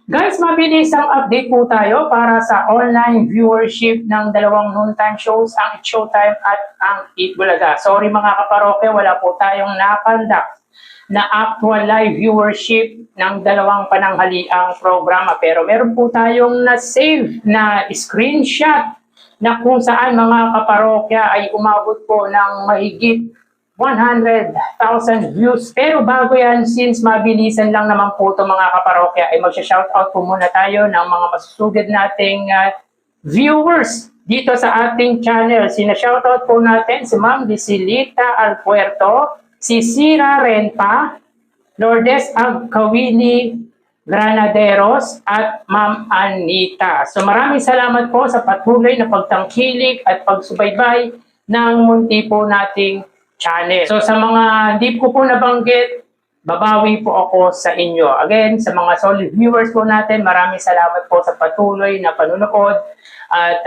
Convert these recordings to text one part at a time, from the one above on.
Guys, mabilis ang update po tayo para sa online viewership ng dalawang noontime shows, ang It's Showtime at ang Eat Bulaga. Sorry mga kaparokya, wala po tayong nakandak na actual live viewership ng dalawang pananghaliang programa. Pero meron po tayong na-save na screenshot na kung saan mga kaparokya ay umabot po ng mahigit 100,000 views. Pero bago yan, since mabilisan lang naman po ito mga kaparokya, ay magsha-shoutout po muna tayo ng mga masusugid nating viewers dito sa ating channel. Sina-shoutout po natin si Ma'am Lisilita Alpuerto, si Sira Renta, Lourdes Agkawili Granaderos, at Ma'am Anita. So maraming salamat po sa patuloy na pagtangkilik at pagsubaybay ng munti po nating channel. So sa mga hindi ko po nabanggit, babawi po ako sa inyo. Again, sa mga solid viewers po natin, maraming salamat po sa patuloy na panunood at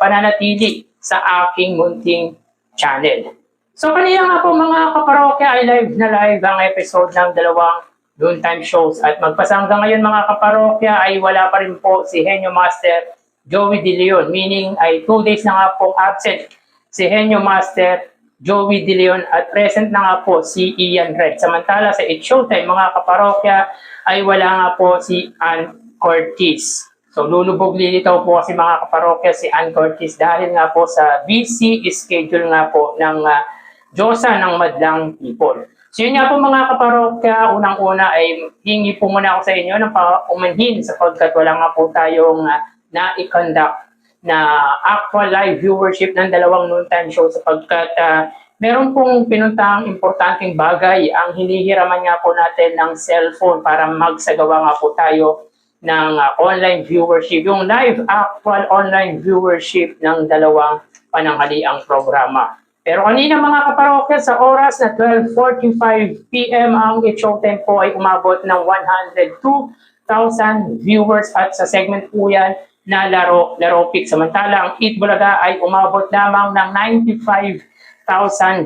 pananatili sa aking munting channel. So kanina nga po mga kaparokya ay live na live ang episode ng dalawang noontime shows. At magpasangga ngayon mga kaparokya ay wala pa rin po si Henyo Master Joey De Leon. Meaning ay 2 days na nga pong absent si Henyo Master Joey De Leon at present na nga po si Ian Red. Samantala sa It's Showtime mga kaparokya ay wala nga po si Ann Curtis. So lulubog lilitaw po kasi mga kaparokya si Ann Curtis dahil nga po sa busy schedule nga po ng Diyosa ng Madlang People. So yun nga po mga kaparokya, unang-una ay hingi po muna ako sa inyo ng paumanhin sapagkat wala nga po tayong na-conduct na actual live viewership ng dalawang noontime show sapagkat meron pong pinuntahang importanteng bagay ang hinihiraman nga po natin ng cellphone para magsagawa nga po tayo ng online viewership, yung live actual online viewership ng dalawang pananghaliang programa. Pero kanina mga kaparokya sa oras na 12:45 PM ang It's Showtime po ay umabot ng 102,000 viewers at sa segment po yan na laro pick. Samantala ang Eat Bulaga ay umabot lamang ng 95,000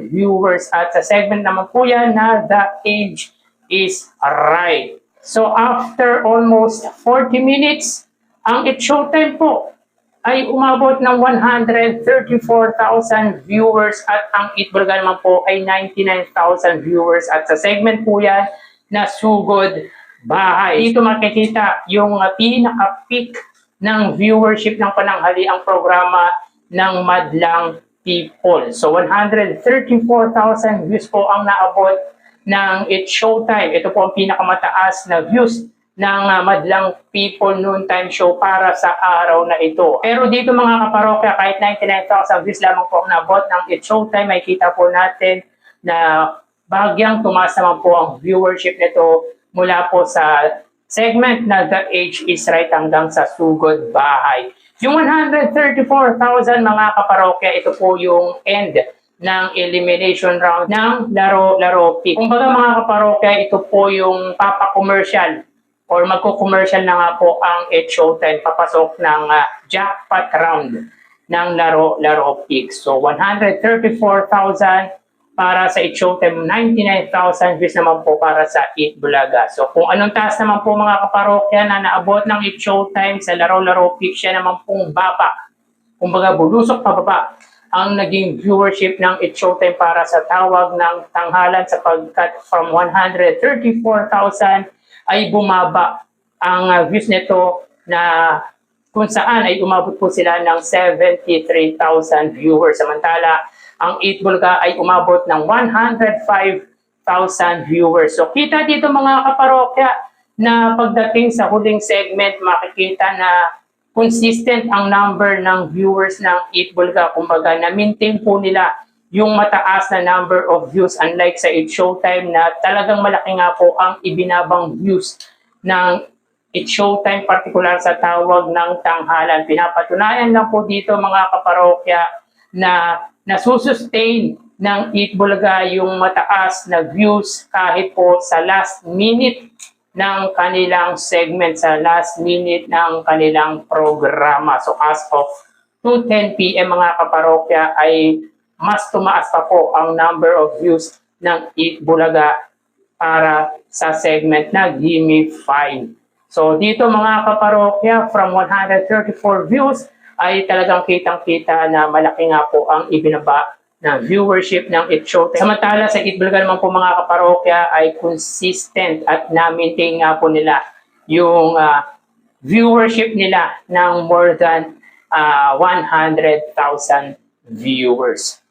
viewers at sa segment naman po yan na The Age is Right. So after almost 40 minutes, ang It's Showtime po ay umabot ng 134,000 viewers at ang Eat Bulaga naman po ay 99,000 viewers at sa segment po yan na Sugod Bahay. Dito makikita yung pinaka-peak ng viewership ng pananghaliang programa ng Madlang People. So 134,000 views po ang naabot ng It's Showtime. Ito po ang pinakamataas na views ng Madlang People noontime show para sa araw na ito. Pero dito mga kaparokya, kahit 99,000 views lamang po ang naabot ng It's Showtime, ay kita po natin na bagyang tumaas naman po ang viewership nito mula po sa segment na The Age is Right hanggang sa Sugod Bahay. Yung 134,000 mga kaparokya, ito po yung end ng elimination round ng laro pick. Kung baga mga kaparokya, ito po yung papa-commercial or magko-commercial na nga po ang It's Showtime papasok ng jackpot round ng laro pick. So 134,000 para sa It's Showtime, 99,000 views naman po para sa Eat Bulaga. So kung anong taas naman po mga kaparokya na naabot ng It's Showtime sa laro pick, siya naman pong baba. Kumbaga bulusok pababa ang naging viewership ng It's Showtime para sa tawag ng tanghalan sapagkat from 134,000 ay bumaba ang views nito na kung saan ay umabot po sila ng 73,000 viewers. Samantala, ang Eat Bulaga ay umabot ng 105,000 viewers. So kita dito mga kaparokya na pagdating sa huling segment, makikita na consistent ang number ng viewers ng Eat Bulaga. Kumbaga, na-maintain po nila yung mataas na number of views unlike sa It's Showtime na talagang malaki nga po ang ibinabang views ng It's Showtime, particular sa tawag ng tanghalan. Pinapatunayan lang po dito mga kaparokya na nasusustain ng Eat Bulaga yung mataas na views kahit po sa last minute ng kanilang segment, sa last minute ng kanilang programa. So as of 2:10 PM mga kaparokya ay mas tumaas pa po ang number of views ng Eat Bulaga para sa segment na Gimme 5. So dito mga kaparokya, from 134 views ay talagang kitang-kita na malaki nga po ang ibinaba na viewership ng It Showtime. Samantala sa Itbulaga naman po mga kaparokya ay consistent at na-maintain nga po nila yung viewership nila ng more than 100,000 viewers.